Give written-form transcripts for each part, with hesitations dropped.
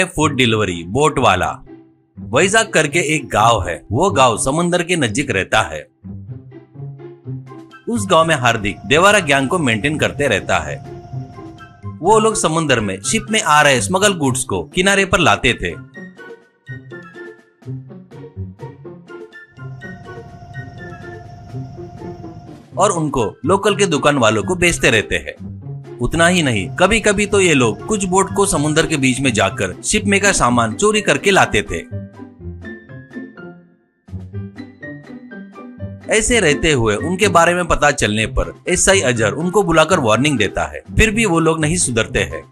Food delivery boat वाला। वैजाग करके एक गांव है, वो गांव समुद्र के नजदीक रहता है। उस गांव में हार्दिक देवारा गैंग को मेंटेन करते रहता है। वो लोग समुद्र में शिप में आ रहे स्मगल गुड्स को किनारे पर लाते थे। और उनको लोकल के दुकान वालों को बेचते रहते हैं। उतना ही नहीं, कभी कभी तो ये लोग कुछ बोट को समुद्र के बीच में जाकर शिप में का सामान चोरी करके लाते थे। ऐसे रहते हुए उनके बारे में पता चलने पर एसआई अजहर उनको बुलाकर वार्निंग देता है, फिर भी वो लोग नहीं सुधरते हैं।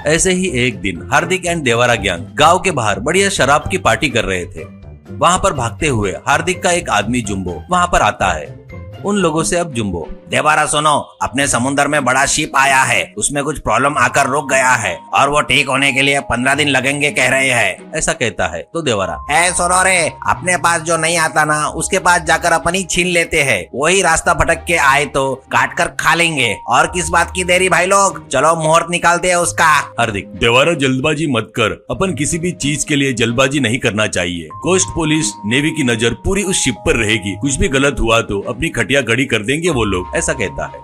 ऐसे ही एक दिन हार्दिक एंड देवारा गैंग गांव के बाहर बढ़िया शराब की पार्टी कर रहे थे। वहां पर भागते हुए हार्दिक का एक आदमी जुम्बो वहां पर आता है। उन लोगों से अब जुम्बो, देवारा सुनो, अपने समुद्र में बड़ा शिप आया है, उसमें कुछ प्रॉब्लम आकर रुक गया है और वो ठीक होने के लिए 15 दिन लगेंगे कह रहे हैं, ऐसा कहता है। तो देवारा, ए सुनो रे, अपने पास जो नहीं आता ना उसके पास जाकर अपन ही छीन लेते हैं, वही रास्ता भटक के आए तो काट कर खा लेंगे, और किस बात की देरी भाई लोग, चलो मुहूर्त निकालते हैं उसका। हार्दिक, देवारा जल्दबाजी मत कर, अपन किसी भी चीज के लिए जल्दबाजी नहीं करना चाहिए। कोस्ट पुलिस नेवी की नजर पूरी उस शिप पर रहेगी, कुछ भी गलत हुआ तो अपनी खटिया घड़ी कर देंगे वो लोग, ऐसा कहता है।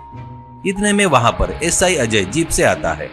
इतने में वहां पर एसआई अजय जीप से आता है।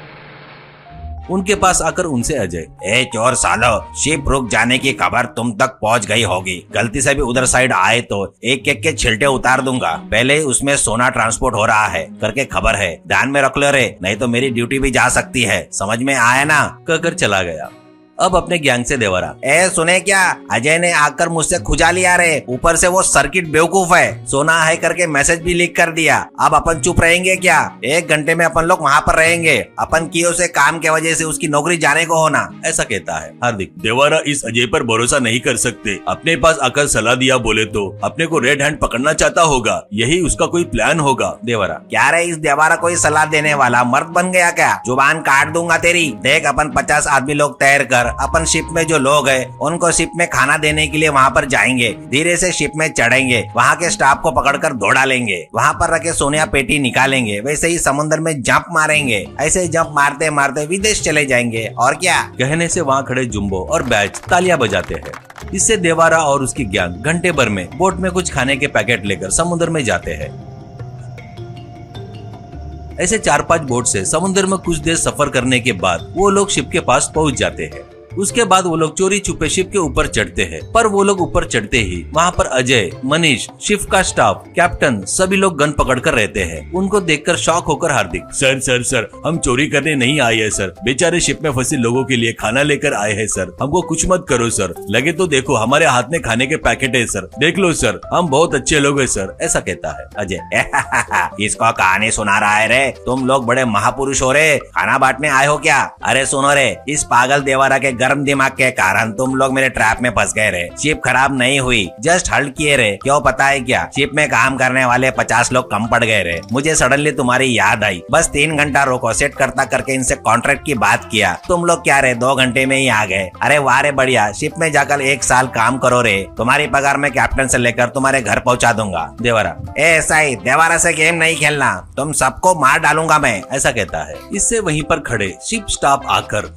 उनके पास आकर उनसे अजय, ए चोर सालो, शिप रुक जाने की खबर तुम तक पहुंच गई होगी, गलती से भी उधर साइड आए तो एक एक के छिलटे उतार दूंगा, पहले ही उसमें सोना ट्रांसपोर्ट हो रहा है करके खबर है, ध्यान में रख लो रे, नहीं तो मेरी ड्यूटी भी जा सकती है, समझ में आया ना, कहकर चला गया। अब अपने गैंग से देवारा, ए सुने क्या, अजय ने आकर मुझसे खुजा लिया रे, ऊपर से वो सर्किट बेवकूफ है, सोना है करके मैसेज भी लीक कर दिया, अब अपन चुप रहेंगे क्या, 1 घंटे में अपन लोग वहाँ पर रहेंगे, अपन किए से काम के वजह से उसकी नौकरी जाने को होना, ऐसा कहता है। हार्दिक, देवारा इस अजय पर भरोसा नहीं कर सकते, अपने पास आकर सलाह दिया बोले तो अपने को रेड हैंड पकड़ना चाहता होगा, यही उसका कोई प्लान होगा। देवारा, क्या रे इस देवारा कोई सलाह देने वाला मर्द बन गया क्या, जुबान काट दूंगा तेरी, देख अपन 50 आदमी लोग तैर कर अपन शिप में जो लोग हैं उनको शिप में खाना देने के लिए वहाँ पर जाएंगे, धीरे से शिप में चढ़ेंगे, वहाँ के स्टाफ को पकड़कर दौड़ा लेंगे, वहाँ पर रखे सोनिया पेटी निकालेंगे, वैसे ही समुद्र में जंप मारेंगे, ऐसे जंप मारते मारते विदेश चले जाएंगे, और क्या। कहने से वहाँ खड़े जुम्बो और बैच तालियां बजाते हैं। इससे देवारा और उसकी गैंग घंटे भर में बोट में कुछ खाने के पैकेट लेकर समुद्र में जाते हैं। ऐसे 4-5 बोट से समुद्र में कुछ देर सफर करने के बाद वो लोग शिप के पास पहुंच जाते हैं। उसके बाद वो लोग चोरी छुपे शिप के ऊपर चढ़ते हैं, पर वो लोग ऊपर चढ़ते ही वहाँ पर अजय, मनीष, शिप का स्टाफ, कैप्टन सभी लोग गन पकड़कर रहते हैं। उनको देखकर शॉक होकर हार्दिक, सर सर सर, हम चोरी करने नहीं आए हैं सर, बेचारे शिप में फंसे लोगों के लिए खाना लेकर आए हैं सर, हमको कुछ मत करो सर, लगे तो देखो हमारे हाथ में खाने के पैकेट है सर, देख लो सर, हम बहुत अच्छे लोग हैं सर, ऐसा कहता है। अजय, इसको कहानी सुना रहा है रे, तुम लोग बड़े महापुरुष हो रे, खाना बांटने आए हो क्या, अरे सुनो रे, इस पागल देवारा के गर्म दिमाग के कारण तुम लोग मेरे ट्रैप में फंस गए रे, शिप खराब नहीं हुई, जस्ट हल्ट किए रे, क्यों पता है क्या, शिप में काम करने वाले 50 लोग कम पड़ गए रे, मुझे सडनली तुम्हारी याद आई, बस 3 घंटा रोको, सेट करता करके इनसे कॉन्ट्रैक्ट की बात किया, तुम लोग क्या रे 2 घंटे में ही आ गए, अरे वाह रे बढ़िया, शिप में जाकर 1 साल काम करो रे, तुम्हारी पगार में कैप्टन से लेकर तुम्हारे घर पहुंचा दूंगा। देवारा, ऐसा ही, देवारा से गेम नहीं खेलना, तुम सबको मार डालूंगा मैं, ऐसा कहता है। इससे वहीं पर खड़े शिप स्टाफ आकर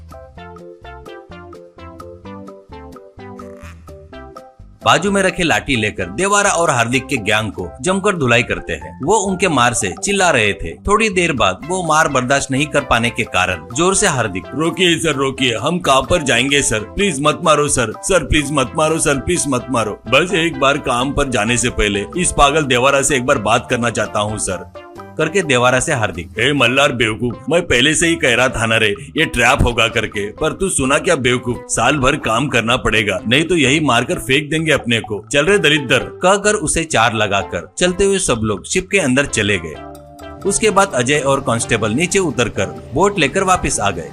बाजू में रखे लाठी लेकर देवारा और हार्दिक के गैंग को जमकर धुलाई करते हैं। वो उनके मार से चिल्ला रहे थे। थोड़ी देर बाद वो मार बर्दाश्त नहीं कर पाने के कारण जोर से हार्दिक, रोकिए सर रोकिए, हम कहाँ पर जाएंगे सर, प्लीज मत मारो सर, सर प्लीज मत मारो सर, प्लीज मत मारो, बस एक बार काम पर जाने से पहले इस पागल देवारा से एक बार बात करना चाहता हूँ सर, करके देवारा से हार्दिक, हे मल्हार बेवकूफ, मैं पहले से ही कह रहा था ना रे ये ट्रैप होगा करके, पर तू सुना क्या बेवकूफ, साल भर काम करना पड़ेगा, नहीं तो यही मारकर फेंक देंगे अपने को, चल रे दलिद्र, कहकर उसे 4 लगाकर चलते हुए सब लोग शिप के अंदर चले गए। उसके बाद अजय और कांस्टेबल नीचे उतरकर बोट लेकर वापस आ गए।